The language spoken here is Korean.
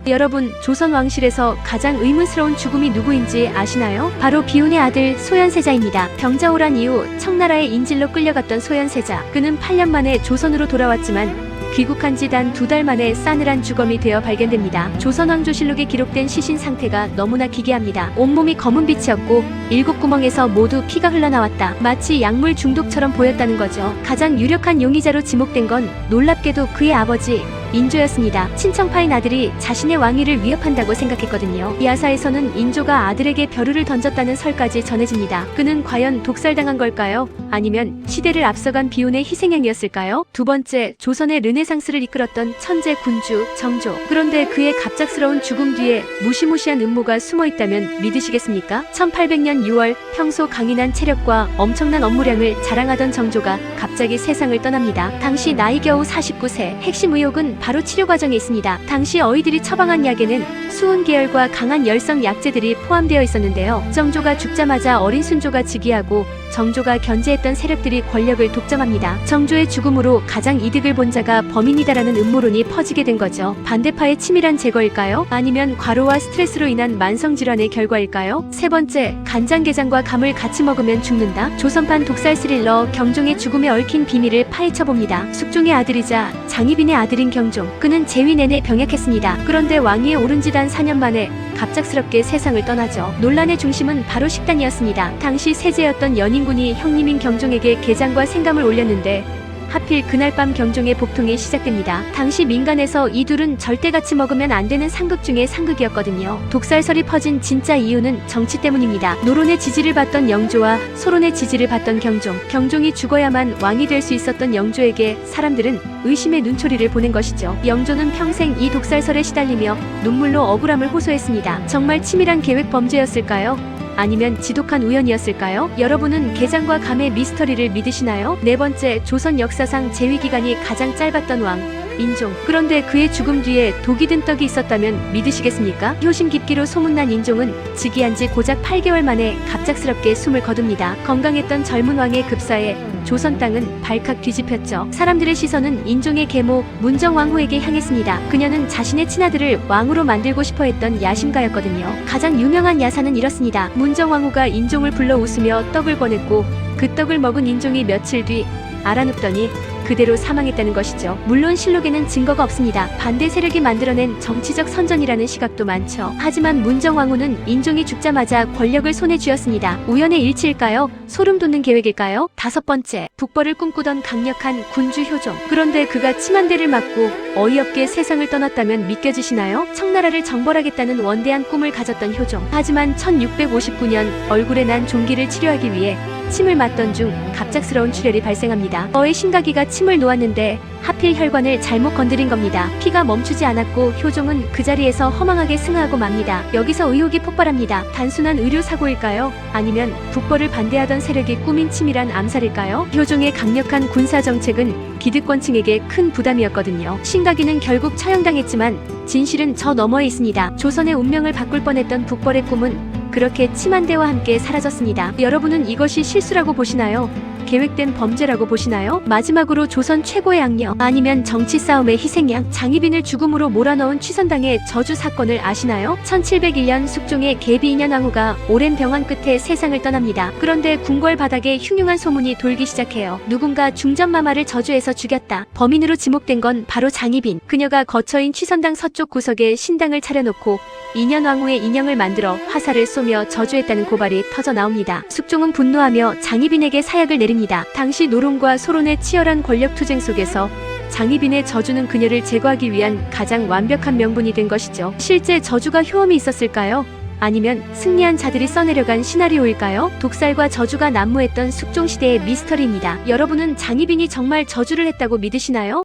여러분, 조선 왕실에서 가장 의문스러운 죽음이 누구인지 아시나요? 바로 비운의 아들 소현세자입니다. 병자호란 이후 청나라의 인질로 끌려갔던 소현세자. 그는 8년 만에 조선으로 돌아왔지만 귀국한 지 단 2달 만에 싸늘한 주검이 되어 발견됩니다. 조선왕조실록에 기록된 시신 상태가 너무나 기괴합니다. 온몸이 검은 빛이었고 7구멍에서 모두 피가 흘러나왔다. 마치 약물 중독처럼 보였다는 거죠. 가장 유력한 용의자로 지목된 건 놀랍게도 그의 아버지 인조였습니다. 친정파인 아들이 자신의 왕위를 위협한다고 생각했거든요. 야사에서는 인조가 아들에게 벼루를 던졌다는 설까지 전해집니다. 그는 과연 독살당한 걸까요? 아니면 시대를 앞서간 비운의 희생양이었을까요? 두 번째, 조선의 르네상스를 이끌었던 천재 군주 정조. 그런데 그의 갑작스러운 죽음 뒤에 무시무시한 음모가 숨어있다면 믿으시겠습니까? 1800년 6월 평소 강인한 체력과 엄청난 업무량을 자랑하던 정조가 갑자기 세상을 떠납니다. 당시 나이 겨우 49세. 핵심 의혹은 바로 치료 과정에 있습니다. 당시 어이들이 처방한 약에는 수은 계열과 강한 열성 약재들이 포함되어 있었는데요. 정조가 죽자마자 어린 순조가 즉위하고 정조가 견제했던 세력들이 권력을 독점합니다. 정조의 죽음으로 가장 이득을 본 자가 범인이다라는 음모론이 퍼지게 된 거죠. 반대파의 치밀한 제거일까요? 아니면 과로와 스트레스로 인한 만성질환의 결과일까요? 세 번째, 간장게장과 감을 같이 먹으면 죽는다? 조선판 독살 스릴러 경종의 죽음에 얽힌 비밀을 파헤쳐봅니다. 숙종의 아들이자 장희빈의 아들인 경종. 그는 재위 내내 병약했습니다. 그런데 왕위에 오른 지 단 4년 만에 갑작스럽게 세상을 떠나죠. 논란의 중심은 바로 식단이었습니다. 당시 세제였던 연인군이 형님인 경종에게 게장과 생감을 올렸는데 하필 그날 밤 경종의 복통이 시작됩니다. 당시 민간에서 이 둘은 절대 같이 먹으면 안 되는 상극 중의 상극이었거든요. 독살설이 퍼진 진짜 이유는 정치 때문입니다. 노론의 지지를 받던 영조와 소론의 지지를 받던 경종. 경종이 죽어야만 왕이 될 수 있었던 영조에게 사람들은 의심의 눈초리를 보낸 것이죠. 영조는 평생 이 독살설에 시달리며 눈물로 억울함을 호소했습니다. 정말 치밀한 계획 범죄였을까요? 아니면 지독한 우연이었을까요? 여러분은 게장과 감의 미스터리를 믿으시나요? 네 번째, 조선 역사상 재위기간이 가장 짧았던 왕 인종. 그런데 그의 죽음 뒤에 독이 든 떡이 있었다면 믿으시겠습니까? 효심 깊기로 소문난 인종은 즉위한 지 고작 8개월 만에 갑작스럽게 숨을 거둡니다. 건강했던 젊은 왕의 급사에 조선 땅은 발칵 뒤집혔죠. 사람들의 시선은 인종의 계모 문정왕후에게 향했습니다. 그녀는 자신의 친아들을 왕으로 만들고 싶어 했던 야심가였거든요. 가장 유명한 야사는 이렇습니다. 문정왕후가 인종을 불러 웃으며 떡을 권했고 그 떡을 먹은 인종이 며칠 뒤 알아눕더니 그대로 사망했다는 것이죠. 물론 실록에는 증거가 없습니다. 반대 세력이 만들어낸 정치적 선전이라는 시각도 많죠. 하지만 문정왕후는 인종이 죽자마자 권력을 손에 쥐었습니다. 우연의 일치일까요? 소름 돋는 계획일까요? 다섯 번째, 북벌을 꿈꾸던 강력한 군주 효종. 그런데 그가 치만대를 맞고 어이없게 세상을 떠났다면 믿겨지시나요? 청나라를 정벌하겠다는 원대한 꿈을 가졌던 효종. 하지만 1659년 얼굴에 난 종기를 치료하기 위해 침을 맞던 중 갑작스러운 출혈이 발생합니다. 어의 심가기가 침을 놓았는데 하필 혈관을 잘못 건드린 겁니다. 피가 멈추지 않았고 효종은 그 자리에서 허망하게 승하하고 맙니다. 여기서 의혹이 폭발합니다. 단순한 의료사고일까요? 아니면 북벌을 반대하던 세력이 꾸민 치밀한 암살일까요? 효종의 강력한 군사정책은 기득권층에게 큰 부담이었거든요. 심가기는 결국 처형당했지만 진실은 저 너머에 있습니다. 조선의 운명을 바꿀 뻔했던 북벌의 꿈은 그렇게 치만대와 함께 사라졌습니다. 여러분은 이것이 실수라고 보시나요? 계획된 범죄라고 보시나요? 마지막으로 조선 최고의 악녀 아니면 정치 싸움의 희생양 장희빈을 죽음으로 몰아넣은 취선당의 저주 사건을 아시나요? 1701년 숙종의 계비인현왕후가 오랜 병환 끝에 세상을 떠납니다. 그런데 궁궐 바닥에 흉흉한 소문이 돌기 시작해요. 누군가 중전마마를 저주해서 죽였다. 범인으로 지목된 건 바로 장희빈. 그녀가 거처인 취선당 서쪽 구석에 신당을 차려놓고 인현왕후의 인형을 만들어 화살을 쏘며 저주했다는 고발이 터져 나옵니다. 숙종은 분노하며 장희빈에게 사약을 내립니다. 당시 노론과 소론의 치열한 권력 투쟁 속에서 장희빈의 저주는 그녀를 제거하기 위한 가장 완벽한 명분이 된 것이죠. 실제 저주가 효험이 있었을까요? 아니면 승리한 자들이 써내려간 시나리오일까요? 독살과 저주가 난무했던 숙종시대의 미스터리입니다. 여러분은 장희빈이 정말 저주를 했다고 믿으시나요?